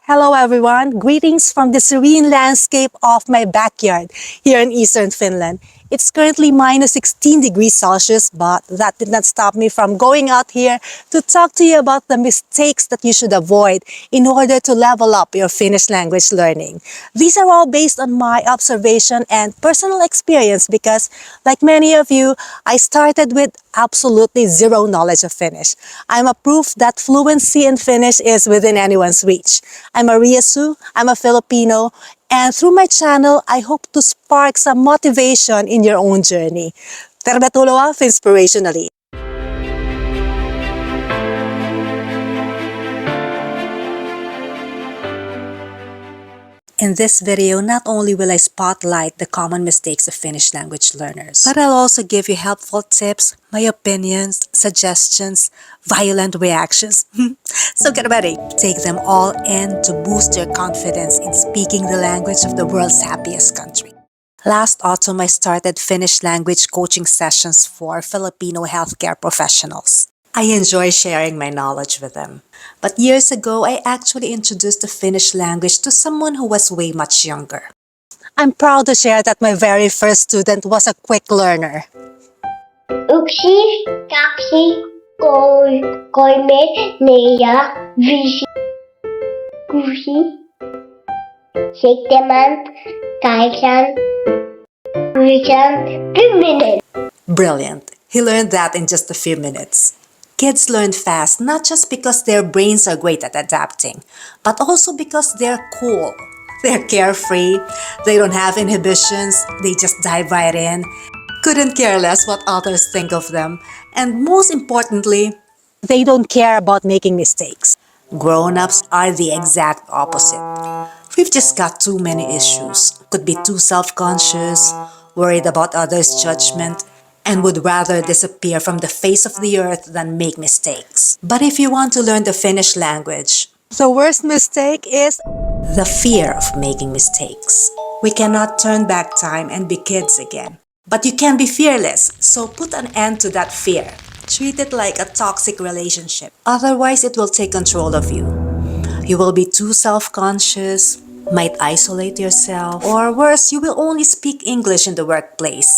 Hello everyone, greetings from the serene landscape of my backyard here in eastern Finland. It's currently minus 16 degrees Celsius, but that did not stop me from going out here to talk to you about the mistakes that you should avoid in order to level up your Finnish language learning. These are all based on my observation and personal experience because, like many of you, I started with absolutely zero knowledge of Finnish. I'm a proof that fluency in Finnish is within anyone's reach. I'm a Riesu, I'm a Filipino, and through my channel, I hope to spark some motivation in your own journey. Tervetuloa Finnspirationally! In this video, not only will I spotlight the common mistakes of Finnish language learners, but I'll also give you helpful tips, my opinions, suggestions, violent reactions. So get ready. Take them all in to boost your confidence in speaking the language of the world's happiest country. Last autumn, I started Finnish language coaching sessions for Filipino healthcare professionals. I enjoy sharing my knowledge with them. But years ago, I actually introduced the Finnish language to someone who was way much younger. I'm proud to share that my very first student was a quick learner. Yksi, kaksi, kolme, neljä, viisi, kuusi, seitsemän, kahdeksan, yhdeksän, kymmenen. Brilliant. He learned that in just a few minutes. Kids learn fast not just because their brains are great at adapting, but also because they're cool. They're carefree, they don't have inhibitions, they just dive right in, couldn't care less what others think of them, and most importantly, they don't care about making mistakes. Grown-ups are the exact opposite. We've just got too many issues, could be too self-conscious, worried about others' judgment, and would rather disappear from the face of the earth than make mistakes. But if you want to learn the Finnish language, the worst mistake is the fear of making mistakes. We cannot turn back time and be kids again. But you can be fearless, so put an end to that fear. Treat it like a toxic relationship. Otherwise, it will take control of you. You will be too self-conscious, might isolate yourself, or worse, you will only speak English in the workplace.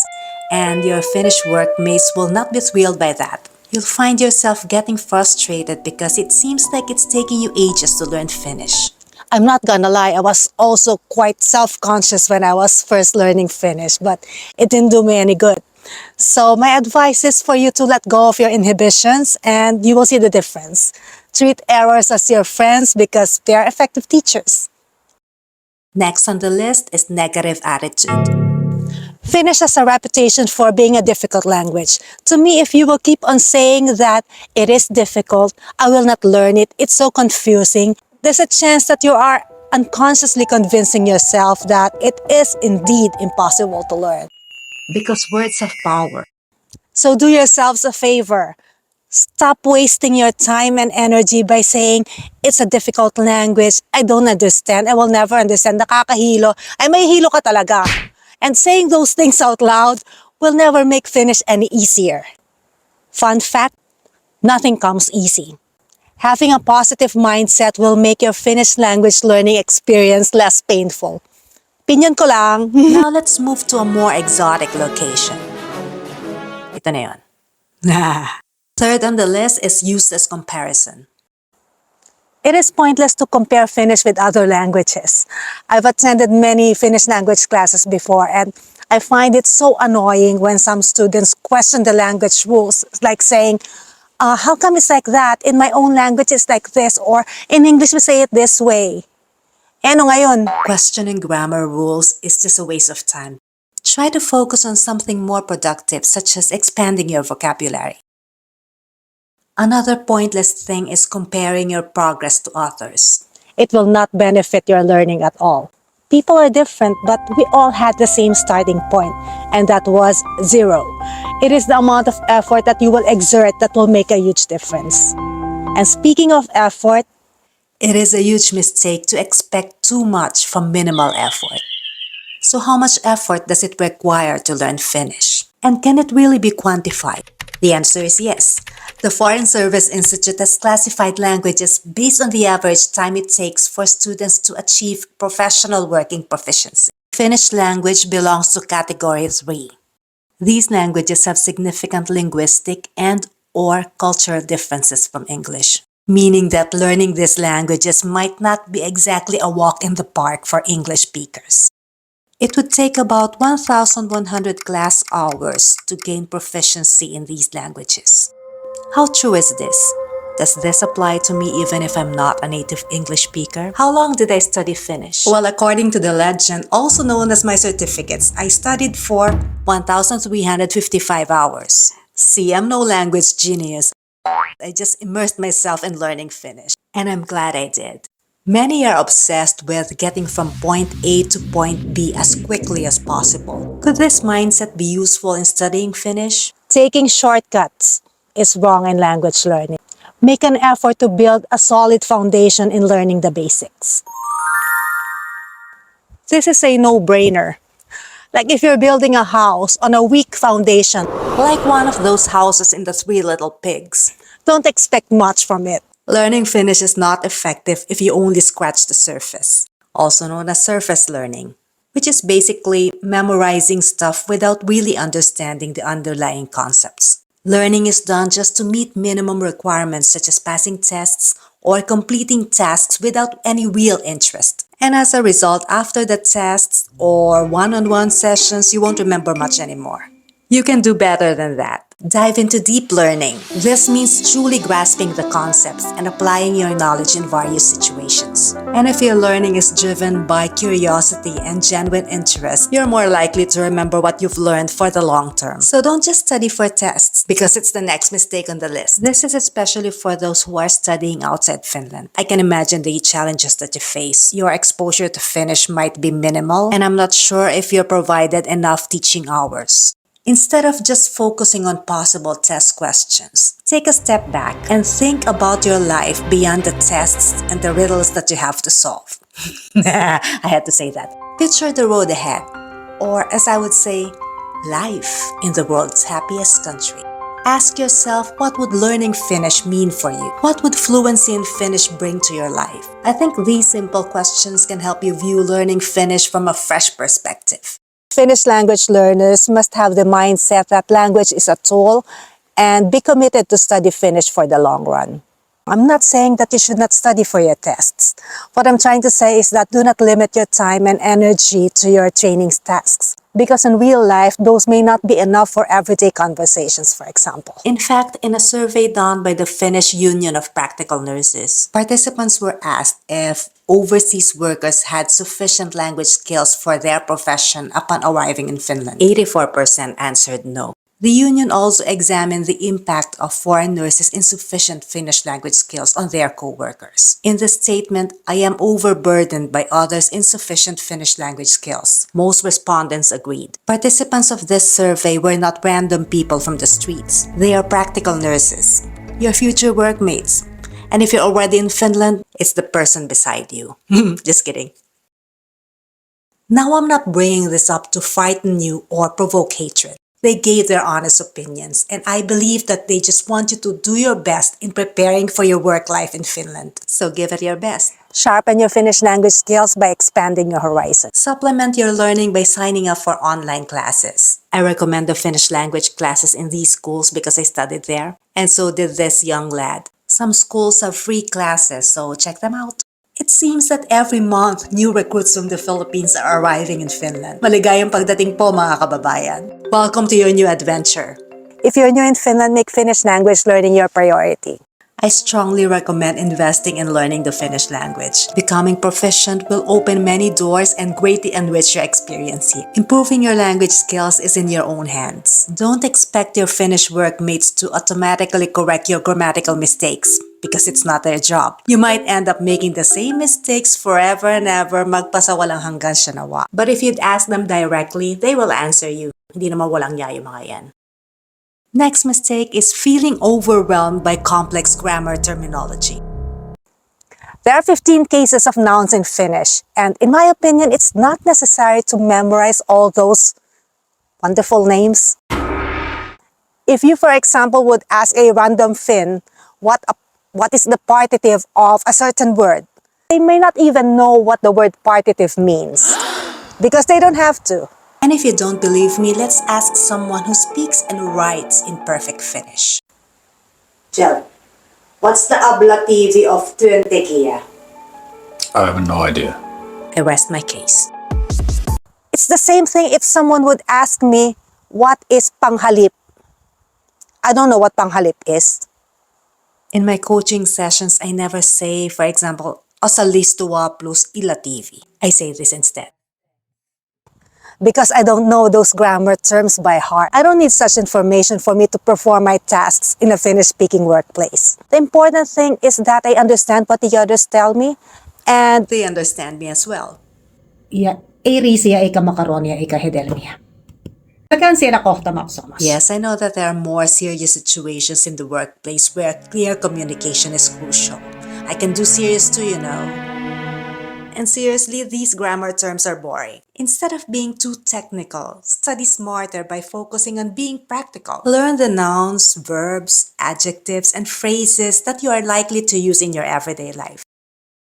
And your Finnish workmates will not be thrilled by that. You'll find yourself getting frustrated because it seems like it's taking you ages to learn Finnish. I'm not gonna lie, I was also quite self-conscious when I was first learning Finnish, but it didn't do me any good. So my advice is for you to let go of your inhibitions and you will see the difference. Treat errors as your friends because they are effective teachers. Next on the list is negative attitude. Finnish has a reputation for being a difficult language. To me, if you will keep on saying that it is difficult, I will not learn it, it's so confusing, there's a chance that you are unconsciously convincing yourself that it is indeed impossible to learn. Because words have power. So do yourselves a favor. Stop wasting your time and energy by saying, it's a difficult language, I don't understand, I will never understand, nakakahilo, ay may hilo ka talaga. And saying those things out loud will never make Finnish any easier. Fun fact, nothing comes easy. Having a positive mindset will make your Finnish language learning experience less painful. Opinion ko lang. Now let's move to a more exotic location. Ito na yun. Third on the list is useless comparison. It is pointless to compare Finnish with other languages. I've attended many Finnish language classes before and I find it so annoying when some students question the language rules, like saying, how come it's like that? In my own language it's like this, or in English we say it this way. Ano ngayon? Questioning grammar rules is just a waste of time. Try to focus on something more productive, such as expanding your vocabulary. Another pointless thing is comparing your progress to others. It will not benefit your learning at all. People are different, but we all had the same starting point, and that was zero. It is the amount of effort that you will exert that will make a huge difference. And speaking of effort, it is a huge mistake to expect too much from minimal effort. So how much effort does it require to learn Finnish? And can it really be quantified? The answer is yes. The Foreign Service Institute has classified languages based on the average time it takes for students to achieve professional working proficiency. Finnish language belongs to category 3. These languages have significant linguistic and/or cultural differences from English, meaning that learning these languages might not be exactly a walk in the park for English speakers. It would take about 1,100 class hours to gain proficiency in these languages. How true is this? Does this apply to me even if I'm not a native English speaker? How long did I study Finnish? Well, according to the legend, also known as my certificates, I studied for 1,355 hours. See, I'm no language genius. I just immersed myself in learning Finnish, and I'm glad I did. Many are obsessed with getting from point A to point B as quickly as possible. Could this mindset be useful in studying Finnish? Taking shortcuts is wrong in language learning. Make an effort to build a solid foundation in learning the basics. This is a no-brainer. Like if you're building a house on a weak foundation, like one of those houses in the Three Little Pigs, don't expect much from it. Learning Finnish is not effective if you only scratch the surface, also known as surface learning, which is basically memorizing stuff without really understanding the underlying concepts. Learning is done just to meet minimum requirements such as passing tests or completing tasks without any real interest. And as a result, after the tests or one-on-one sessions, you won't remember much anymore. You can do better than that. Dive into deep learning. This means truly grasping the concepts and applying your knowledge in various situations. And if your learning is driven by curiosity and genuine interest, you're more likely to remember what you've learned for the long term. So don't just study for tests because it's the next mistake on the list. This is especially for those who are studying outside Finland. I can imagine the challenges that you face. Your exposure to Finnish might be minimal, and I'm not sure if you're provided enough teaching hours. Instead of just focusing on possible test questions, take a step back and think about your life beyond the tests and the riddles that you have to solve. I had to say that. Picture the road ahead, or as I would say, life in the world's happiest country. Ask yourself, what would learning Finnish mean for you? What would fluency in Finnish bring to your life? I think these simple questions can help you view learning Finnish from a fresh perspective. Finnish language learners must have the mindset that language is a tool and be committed to study Finnish for the long run. I'm not saying that you should not study for your tests. What I'm trying to say is that do not limit your time and energy to your training tasks, because in real life, those may not be enough for everyday conversations, for example. In fact, in a survey done by the Finnish Union of Practical Nurses, participants were asked if overseas workers had sufficient language skills for their profession upon arriving in Finland. 84% answered no. The union also examined the impact of foreign nurses' insufficient Finnish language skills on their co-workers. In the statement, "I am overburdened by others' insufficient Finnish language skills," most respondents agreed. Participants of this survey were not random people from the streets. They are practical nurses, your future workmates. And if you're already in Finland, it's the person beside you. Just kidding. Now I'm not bringing this up to frighten you or provoke hatred. They gave their honest opinions, and I believe that they just want you to do your best in preparing for your work life in Finland. So give it your best. Sharpen your Finnish language skills by expanding your horizons. Supplement your learning by signing up for online classes. I recommend the Finnish language classes in these schools because I studied there, and so did this young lad. Some schools have free classes, so check them out. It seems that every month, new recruits from the Philippines are arriving in Finland. Maligayang pagdating po, mga kababayan. Welcome to your new adventure. If you're new in Finland, make Finnish language learning your priority. I strongly recommend investing in learning the Finnish language. Becoming proficient will open many doors and greatly enrich your experience here. Improving your language skills is in your own hands. Don't expect your Finnish workmates to automatically correct your grammatical mistakes, because it's not their job. You might end up making the same mistakes forever and ever, magpasawalang hanggan siya nawa. But if you'd ask them directly, they will answer you. Hindi naman walang niya yung mga yan. Next mistake is feeling overwhelmed by complex grammar terminology. There are 15 cases of nouns in Finnish, and in my opinion, it's not necessary to memorize all those wonderful names. If you, for example, would ask a random Finn what is the partitive of a certain word, they may not even know what the word partitive means because they don't have to. And if you don't believe me, let's ask someone who speaks and writes in perfect Finnish. Jel, what's the ablative of työntekijä? I have no idea. I rest my case. It's the same thing if someone would ask me, what is panghalip? I don't know what panghalip is. In my coaching sessions, I never say, for example, osallistua plus ilatiivi. I say this instead. Because I don't know those grammar terms by heart. I don't need such information for me to perform my tasks in a Finnish-speaking workplace. The important thing is that I understand what the others tell me and they understand me as well. Ja ei riisiä eikä makaronia eikä hedelmiä. Mä siellä kohta maksomassa. Yes, I know that there are more serious situations in the workplace where clear communication is crucial. I can do serious too, you know. And seriously, these grammar terms are boring. Instead of being too technical, study smarter by focusing on being practical. Learn the nouns, verbs, adjectives, and phrases that you are likely to use in your everyday life.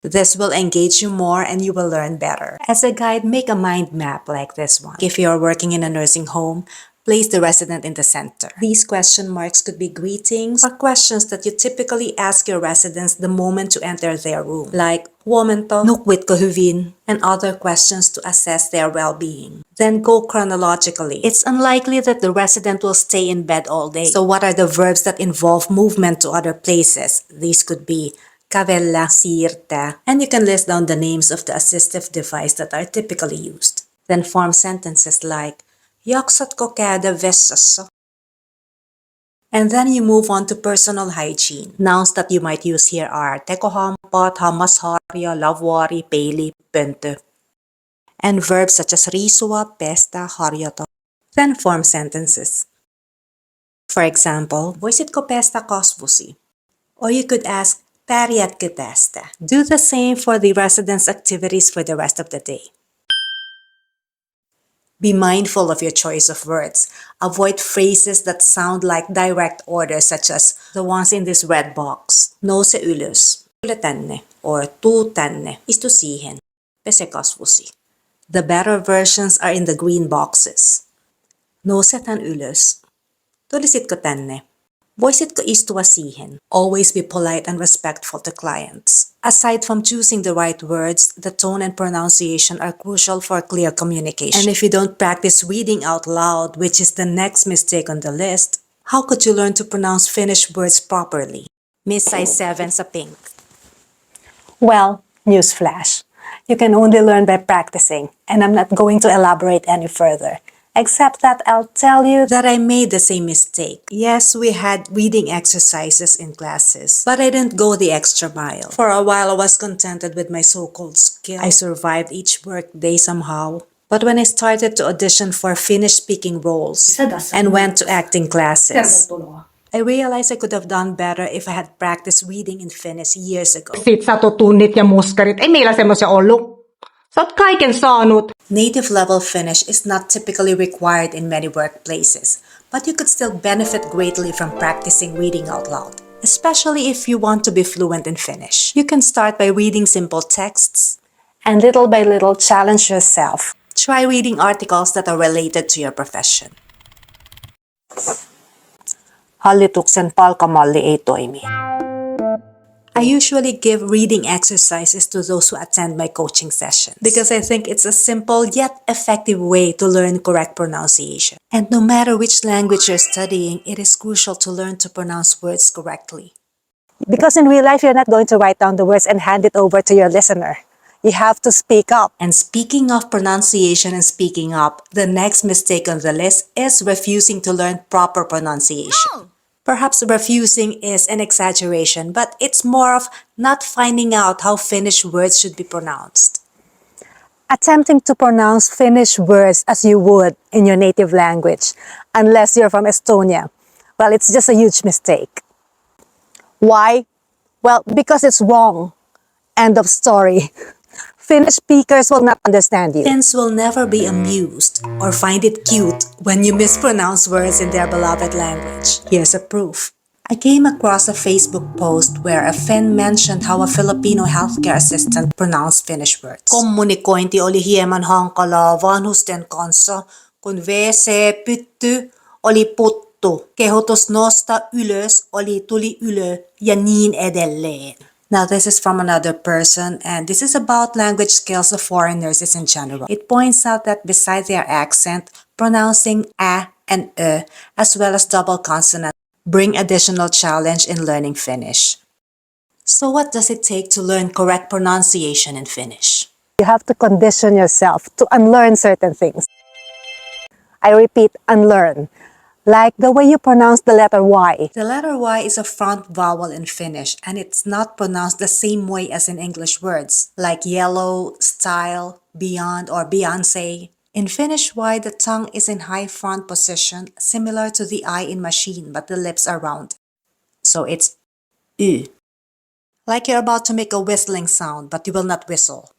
This will engage you more and you will learn better. As a guide, make a mind map like this one. If you are working in a nursing home, place the resident in the center. These question marks could be greetings or questions that you typically ask your residents the moment you enter their room, like "Huomenta, nukuitko hyvin?" and other questions to assess their well-being. Then go chronologically. It's unlikely that the resident will stay in bed all day. So what are the verbs that involve movement to other places? These could be kävellä, siirtää, and you can list down the names of the assistive device that are typically used. Then form sentences like, jaksatko käydä vessassa? And then you move on to personal hygiene. Nouns that you might use here are tekohampaat, hammasharja, lavuari, peili, pöntö. And verbs such as riisua, pestä, harjata. Then form sentences. For example, voisitko pestä kasvusi? Or you could ask, pärjätkö tästä? Do the same for the residents' activities for the rest of the day. Be mindful of your choice of words. Avoid phrases that sound like direct orders such as the ones in this red box. Nouse ylös. Tule tänne. Or tuu tänne. Istu siihen. Pese kasvusi. The better versions are in the green boxes. Nousethan ylös. Tulisitko tänne? Voisitko istua siihen? Always be polite and respectful to clients. Aside from choosing the right words, the tone and pronunciation are crucial for clear communication. And if you don't practice reading out loud, which is the next mistake on the list, how could you learn to pronounce Finnish words properly? Miss size 7 sa pink. Well, newsflash. You can only learn by practicing, and I'm not going to elaborate any further. Except that I'll tell you that I made the same mistake. Yes, we had reading exercises in classes, but I didn't go the extra mile. For a while, I was contented with my so-called skill. I survived each work day somehow. But when I started to audition for Finnish-speaking roles and went to acting classes, I realized I could have done better if I had practiced reading in Finnish years ago. Sit satutunnit ja muskarit, ei meillä semmoisia ollut. Sä oot kaiken saanut. Native level Finnish is not typically required in many workplaces, but you could still benefit greatly from practicing reading out loud, especially if you want to be fluent in Finnish. You can start by reading simple texts and little by little challenge yourself. Try reading articles that are related to your profession. Hallituksen palkkamalli ei toimi. I usually give reading exercises to those who attend my coaching sessions because I think it's a simple yet effective way to learn correct pronunciation. And no matter which language you're studying, it is crucial to learn to pronounce words correctly. Because in real life, you're not going to write down the words and hand it over to your listener. You have to speak up. And speaking of pronunciation and speaking up, the next mistake on the list is refusing to learn proper pronunciation. No. Perhaps refusing is an exaggeration, but it's more of not finding out how Finnish words should be pronounced. Attempting to pronounce Finnish words as you would in your native language, unless you're from Estonia, well, it's just a huge mistake. Why? Well, because it's wrong. End of story. Finnish speakers will not understand you. Finns will never be amused or find it cute when you mispronounce words in their beloved language. Here's a proof. I came across a Facebook post where a Finn mentioned how a Filipino healthcare assistant pronounced Finnish words. Kommunikointi oli hieman hankalaa vanhusten kanssa, kun WC-pytty oli puttu. Kehotus nosta ylös tuli ylö ja niin edelleen. Now this is from another person, and this is about language skills of foreign nurses in general. It points out that besides their accent, pronouncing a and as well as double consonant bring additional challenge in learning Finnish. So what does it take to learn correct pronunciation in Finnish? You have to condition yourself to unlearn certain things. I repeat, unlearn. Like the way you pronounce the letter Y. The letter Y is a front vowel in Finnish, and it's not pronounced the same way as in English words, like yellow, style, beyond, or Beyonce. In Finnish Y, the tongue is in high front position, similar to the I in machine, but the lips are round. So it's Y. Like you're about to make a whistling sound, but you will not whistle.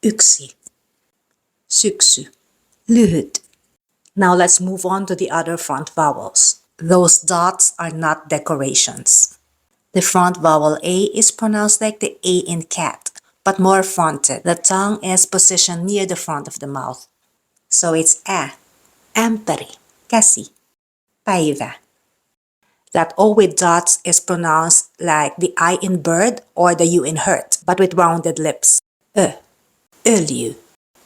Yksi. Syksy. Lyhyt. Now let's move on to the other front vowels. Those dots are not decorations. The front vowel A is pronounced like the A in cat, but more fronted. The tongue is positioned near the front of the mouth. So it's A. Ämpäri. Käsi. Päivä. That O with dots is pronounced like the I in bird or the U in hurt, but with rounded lips. Öljy.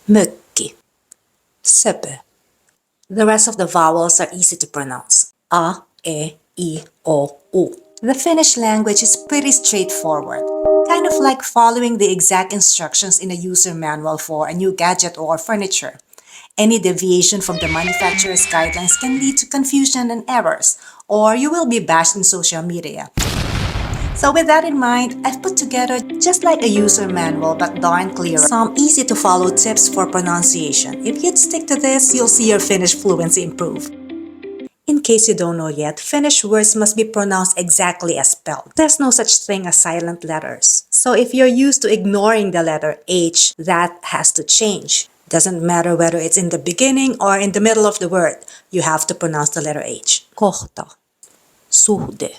Mökki. Söpö. The rest of the vowels are easy to pronounce. A, E, I, O, U. The Finnish language is pretty straightforward, kind of like following the exact instructions in a user manual for a new gadget or furniture. Any deviation from the manufacturer's guidelines can lead to confusion and errors, or you will be bashed in social media. So with that in mind, I've put together just like a user manual but darn clear some easy to follow tips for pronunciation. If you'd stick to this, you'll see your Finnish fluency improve. In case you don't know yet, Finnish words must be pronounced exactly as spelled. There's no such thing as silent letters. So if you're used to ignoring the letter H, that has to change. Doesn't matter whether it's in the beginning or in the middle of the word, you have to pronounce the letter H. Kohta. Suhde.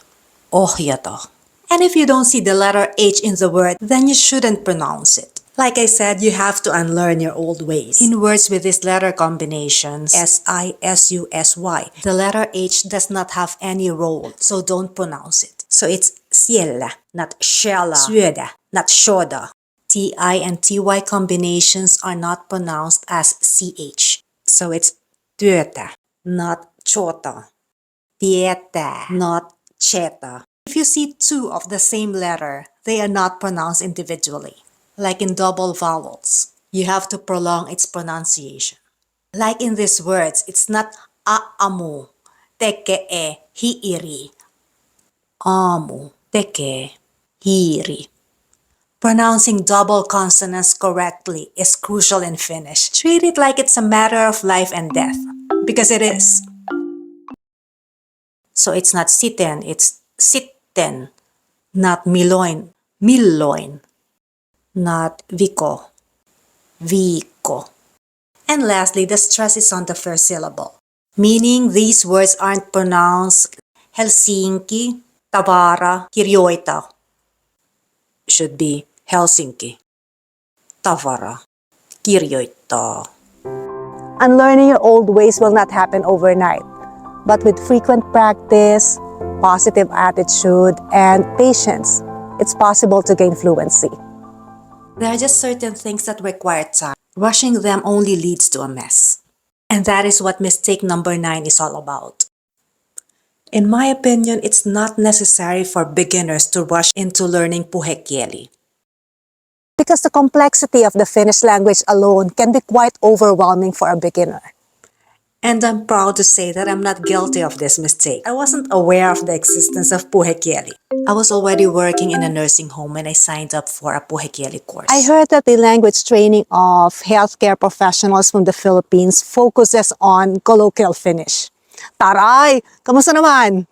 Ohjata. And if you don't see the letter H in the word, then you shouldn't pronounce it. Like I said, you have to unlearn your old ways. In words with these letter combinations, S-I-S-U-S-Y, the letter H does not have any roll, so don't pronounce it. So it's siellä, not shella. Syödä, not shoda. T-I and T-Y combinations are not pronounced as CH. So it's työtä, not chota. Tietää, not cheta. If you see two of the same letter, they are not pronounced individually. Like in double vowels, you have to prolong its pronunciation. Like in these words, it's not aamu, tekee, hiiri. Aamu, tekee, hiiri. Pronouncing double consonants correctly is crucial in Finnish. Treat it like it's a matter of life and death, because it is. So it's not siten, it's sitten, not milloin, milloin, not viko, viikko. And lastly, the stress is on the first syllable, meaning these words aren't pronounced Helsinki, tavara, kirjoita. Should be Helsinki, tavara, kirjoittaa. Unlearning your old ways will not happen overnight, but with frequent practice, positive attitude, and patience, it's possible to gain fluency. There are just certain things that require time. Rushing them only leads to a mess. And that is what mistake number 9 is all about. In my opinion, it's not necessary for beginners to rush into learning Puhekieli. Because the complexity of the Finnish language alone can be quite overwhelming for a beginner. And I'm proud to say that I'm not guilty of this mistake. I wasn't aware of the existence of Puhekieli. I was already working in a nursing home when I signed up for a Puhekieli course. I heard that the language training of healthcare professionals from the Philippines focuses on colloquial Finnish. Taray! Kamusta naman?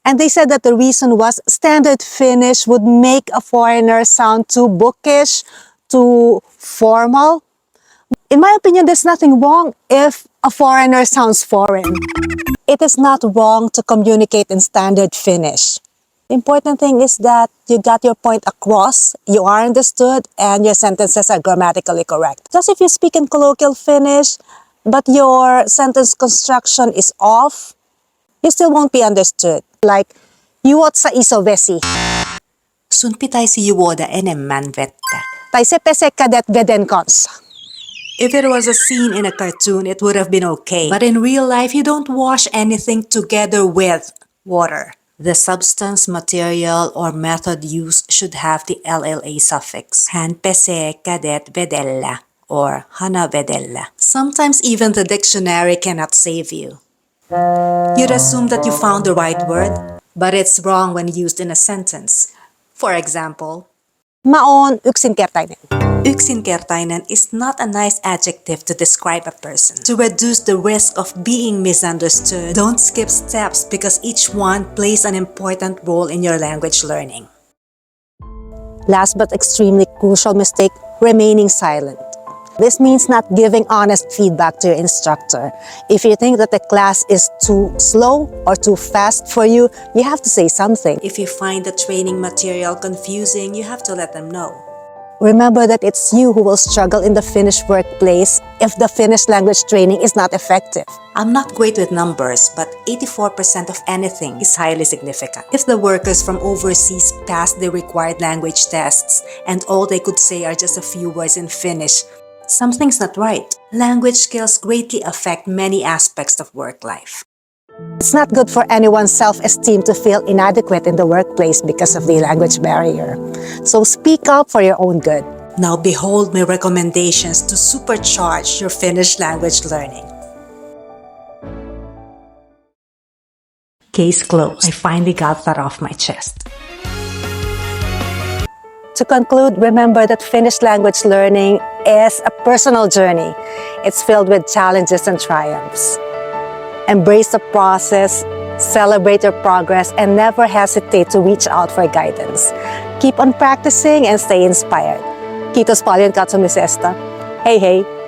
And they said that the reason was standard Finnish would make a foreigner sound too bookish, too formal. In my opinion, there's nothing wrong if a foreigner sounds foreign. It is not wrong to communicate in standard Finnish. The important thing is that you got your point across, you are understood, and your sentences are grammatically correct. Just if you speak in colloquial Finnish, but your sentence construction is off, you still won't be understood. Like, juot sa iso vesi. Sun pitäisi juoda enemmän vettä. Tai se pesee kädet veden kanssa. If it was a scene in a cartoon, it would have been okay. But in real life, you don't wash anything together with water. The substance, material, or method used should have the LLA suffix. Hän pesee kädet vedellä or hanavedellä. Sometimes even the dictionary cannot save you. You'd assume that you found the right word, but it's wrong when used in a sentence. For example, Mä oon yksinkertainen. yksinkertainen is not a nice adjective to describe a person. To reduce the risk of being misunderstood, don't skip steps because each one plays an important role in your language learning. Last but extremely crucial mistake, remaining silent. This means not giving honest feedback to your instructor. If you think that the class is too slow or too fast for you, you have to say something. If you find the training material confusing, you have to let them know. Remember that it's you who will struggle in the Finnish workplace if the Finnish language training is not effective. I'm not great with numbers, but 84% of anything is highly significant. If the workers from overseas pass the required language tests and all they could say are just a few words in Finnish, something's not right. Language skills greatly affect many aspects of work life. It's not good for anyone's self-esteem to feel inadequate in the workplace because of the language barrier. So speak up for your own good. Now behold my recommendations to supercharge your Finnish language learning. Case closed. I finally got that off my chest. To conclude, remember that Finnish language learning is a personal journey. It's filled with challenges and triumphs. Embrace the process, celebrate your progress, and never hesitate to reach out for guidance. Keep on practicing and stay inspired. Kiitos paljon katsomisesta. Hei hei!